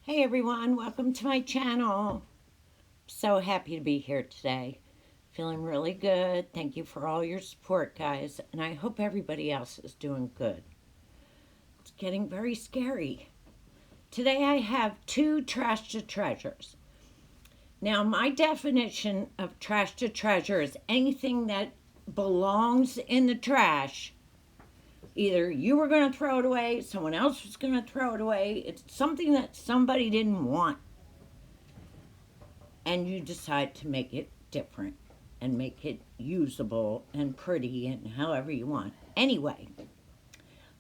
Hey everyone, welcome to my channel. So happy to be here today. Feeling really good. Thank you for all your support, guys, and I hope everybody else is doing good. It's getting very scary. Today I have two trash to treasures. Now, my definition of trash to treasure is anything that belongs in the trash. Either you were going to throw it away, someone else was going to throw it away. It's something that somebody didn't want, and you decide to make it different and make it usable and pretty and however you want. Anyway,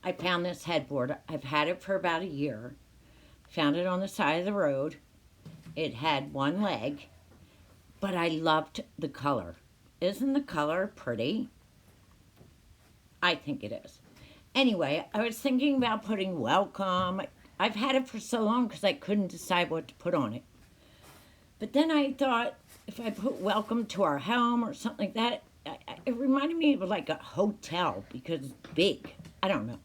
I found this headboard. I've had it for about a year. Found it on the side of the road. It had one leg, but I loved the color. Isn't the color pretty? I think it is. Anyway, I was thinking about putting welcome. I've had it for so long because I couldn't decide what to put on it. But then I thought, if I put welcome to our home or something like that, it reminded me of like a hotel because it's big. I don't know.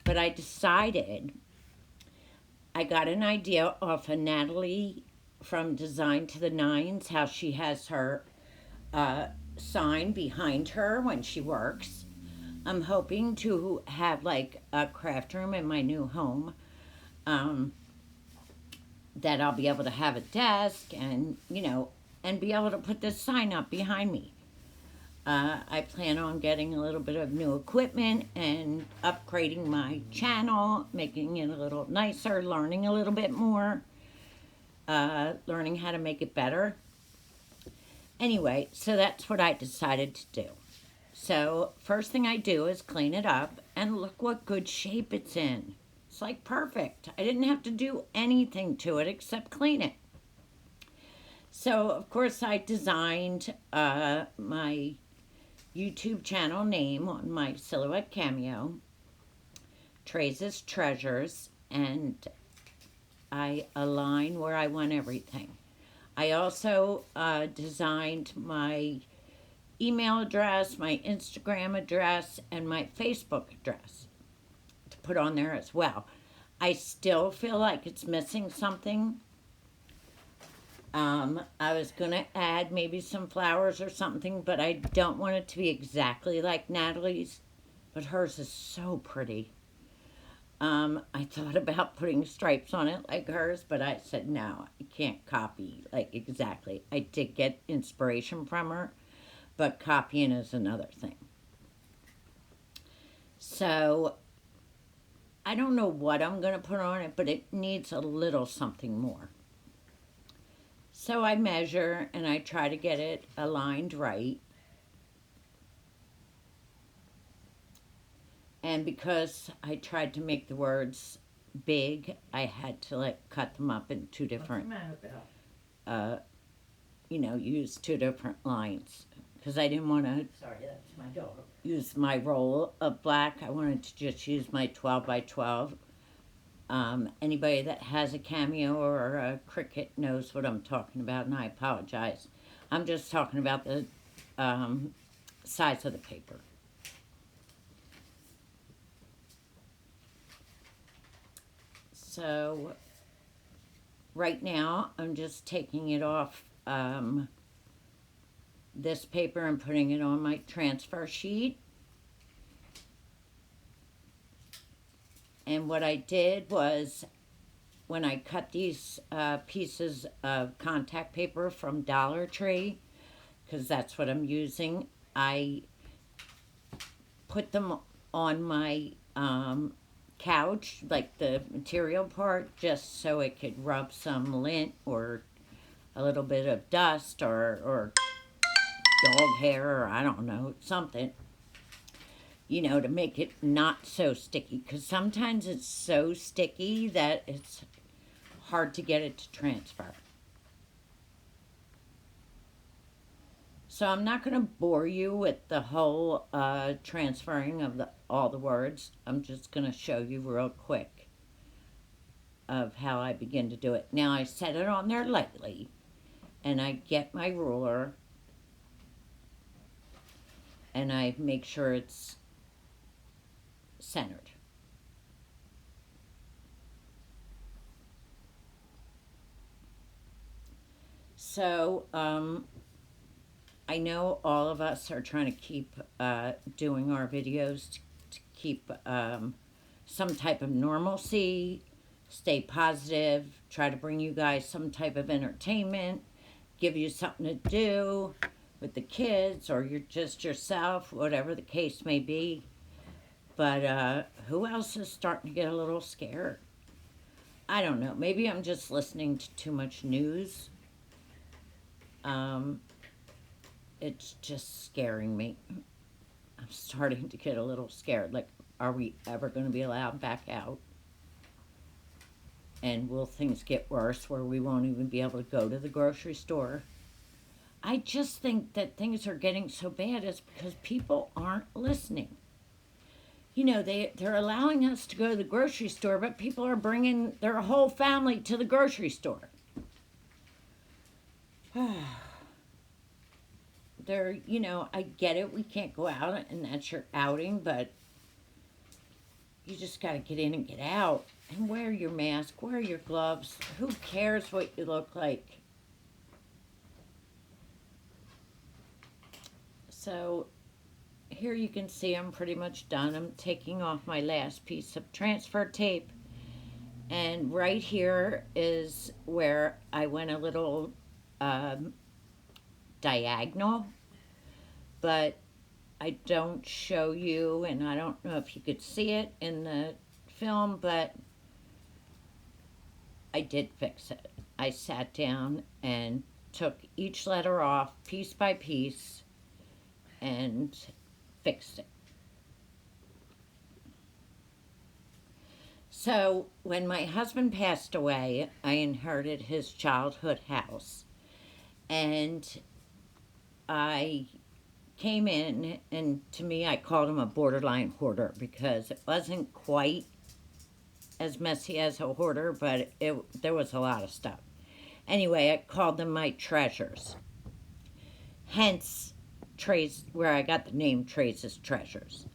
But I decided, I got an idea off of Natalie from Design to the Nines, how she has her sign behind her when she works. I'm hoping to have like a craft room in my new home. That I'll be able to have a desk and, and be able to put this sign up behind me. I plan on getting a little bit of new equipment and upgrading my channel, making it a little nicer, learning a little bit more, learning how to make it better. Anyway, so that's what I decided to do. So first thing I do is clean it up, and look what good shape it's in. It's like perfect. I didn't have to do anything to it except clean it. So, of course, I designed my YouTube channel name on my Silhouette Cameo, Trace's Treasures, and I align where I want everything. I also designed my email address, my Instagram address, and my Facebook address to put on there as well. I still feel like it's missing something. I was going to add maybe some flowers or something, but I don't want it to be exactly like Natalie's, but hers is so pretty. I thought about putting stripes on it like hers, but I said, no, I can't copy like exactly. I did get inspiration from her, but copying is another thing. So I don't know what I'm going to put on it, but it needs a little something more. So I measure and I try to get it aligned right. And because I tried to make the words big, I had to cut them up in two different, use two different lines. Because I didn't want to, sorry, that's my dog, use my roll of black. I wanted to just use my 12 by 12. Anybody that has a Cameo or a Cricut knows what I'm talking about, and I apologize. I'm just talking about the size of the paper. So right now I'm just taking it off this paper and putting it on my transfer sheet. And what I did was, when I cut these pieces of contact paper from Dollar Tree, because that's what I'm using, I put them on my couch, like the material part, just so it could rub some lint or a little bit of dust or dog hair, or I don't know, something, to make it not so sticky. Because sometimes it's so sticky that it's hard to get it to transfer. So I'm not going to bore you with the whole transferring of all the words. I'm just going to show you real quick of how I begin to do it. Now I set it on there lightly, and I get my ruler, and I make sure it's centered. So, I know all of us are trying to keep doing our videos to keep some type of normalcy, stay positive, try to bring you guys some type of entertainment, give you something to do with the kids, or you're just yourself, whatever the case may be. But who else is starting to get a little scared? I don't know. Maybe I'm just listening to too much news. It's just scaring me. I'm starting to get a little scared. Like, are we ever going to be allowed back out? And will things get worse where we won't even be able to go to the grocery store? I just think that things are getting so bad is because people aren't listening. You know, they're allowing us to go to the grocery store, but people are bringing their whole family to the grocery store. You know, I get it. We can't go out, and that's your outing, but you just got to get in and get out and wear your mask, wear your gloves. Who cares what you look like? So here you can see I'm pretty much done. I'm taking off my last piece of transfer tape. And right here is where I went a little diagonal. But I don't show you, and I don't know if you could see it in the film, but I did fix it. I sat down and took each letter off piece by piece and fixed it. So when my husband passed away, I inherited his childhood house, and I came in, and to me, I called him a borderline hoarder because it wasn't quite as messy as a hoarder, but there was a lot of stuff. Anyway, I called them my treasures. Hence, where I got the name Trace's Treasures.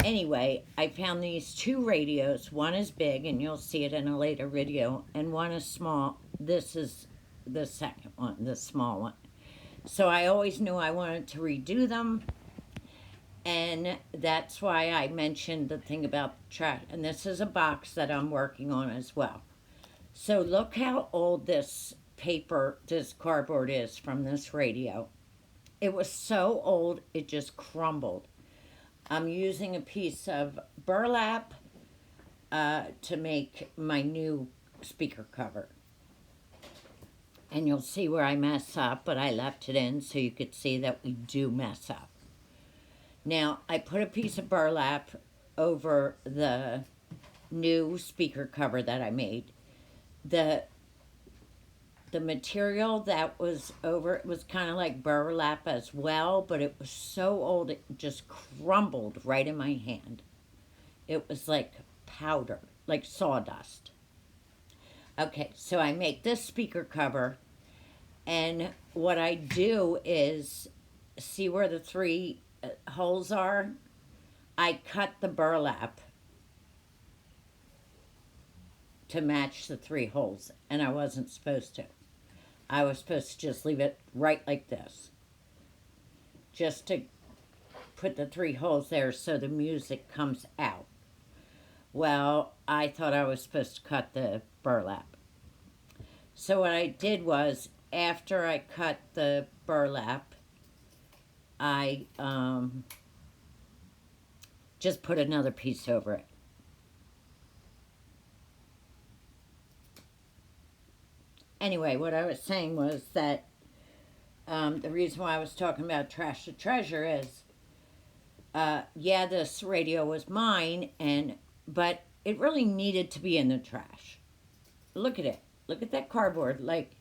Anyway, I found these two radios. One is big, and you'll see it in a later video, and one is small. This is the second one, the small one. So I always knew I wanted to redo them, and that's why I mentioned the thing about the trash. And this is a box that I'm working on as well. So look how old this cardboard is from this radio. It was so old, it just crumbled. I'm using a piece of burlap to make my new speaker cover. And you'll see where I mess up, but I left it in so you could see that we do mess up. Now, I put a piece of burlap over the new speaker cover that I made. The material that was over it was kind of like burlap as well, but it was so old it just crumbled right in my hand. It was like powder, like sawdust. Okay, so I make this speaker cover, and what I do is, see where the three holes are? I cut the burlap to match the three holes, and I wasn't supposed to. I was supposed to just leave it right like this, just to put the three holes there so the music comes out. Well, I thought I was supposed to cut the burlap. So what I did was, after I cut the burlap, I just put another piece over it. Anyway, what I was saying was that the reason why I was talking about trash to treasure is, yeah, this radio was mine, but it really needed to be in the trash. Look at it. Look at that cardboard. Like,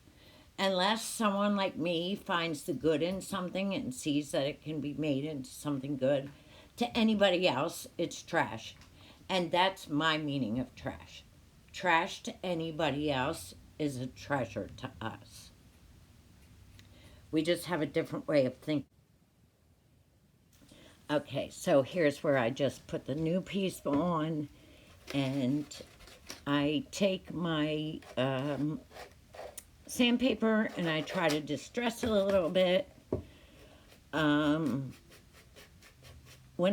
unless someone like me finds the good in something and sees that it can be made into something good, to anybody else, it's trash. And that's my meaning of trash. Trash to anybody else is a treasure to us. We just have a different way of thinking. Okay, so here's where I just put the new piece on, and I take my sandpaper and I try to distress it a little bit. When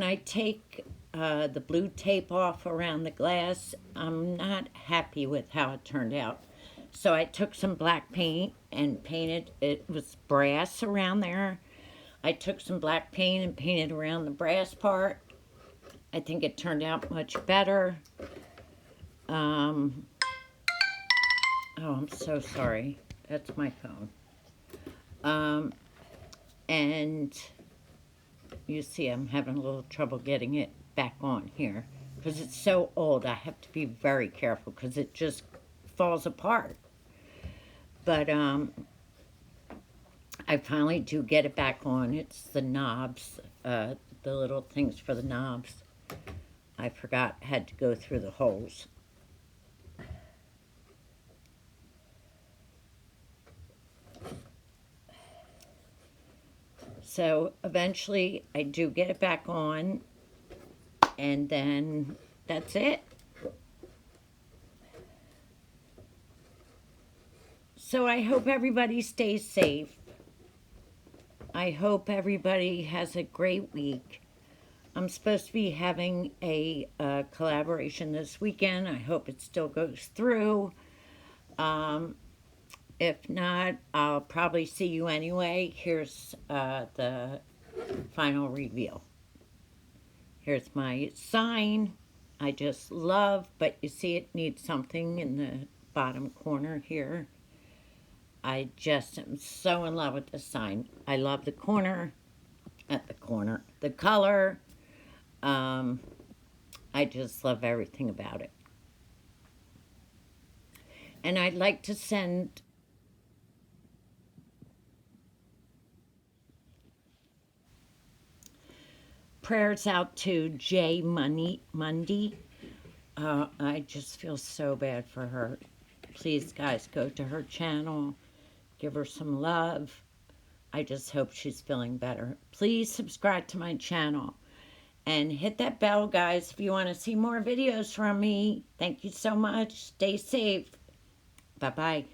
I take the blue tape off around the glass, I'm not happy with how it turned out. So I took some black paint and painted, it was brass around there. I took some black paint and painted around the brass part. I think it turned out much better. Oh, I'm so sorry. That's my phone. And you see I'm having a little trouble getting it back on here because it's so old. I have to be very careful because it just falls apart. But I finally do get it back on. It's the knobs, the little things for the knobs. I forgot, had to go through the holes. So eventually I do get it back on, and then that's it. So I hope everybody stays safe. I hope everybody has a great week. I'm supposed to be having a collaboration this weekend. I hope it still goes through. If not, I'll probably see you anyway. Here's the final reveal. Here's my sign. I just love, but you see it needs something in the bottom corner here. I just am so in love with this sign. I love the corner, the color. I just love everything about it. And I'd like to send prayers out to Jay Mundy. I just feel so bad for her. Please, guys, go to her channel. Give her some love. I just hope she's feeling better. Please subscribe to my channel. And hit that bell, guys, if you want to see more videos from me. Thank you so much. Stay safe. Bye-bye.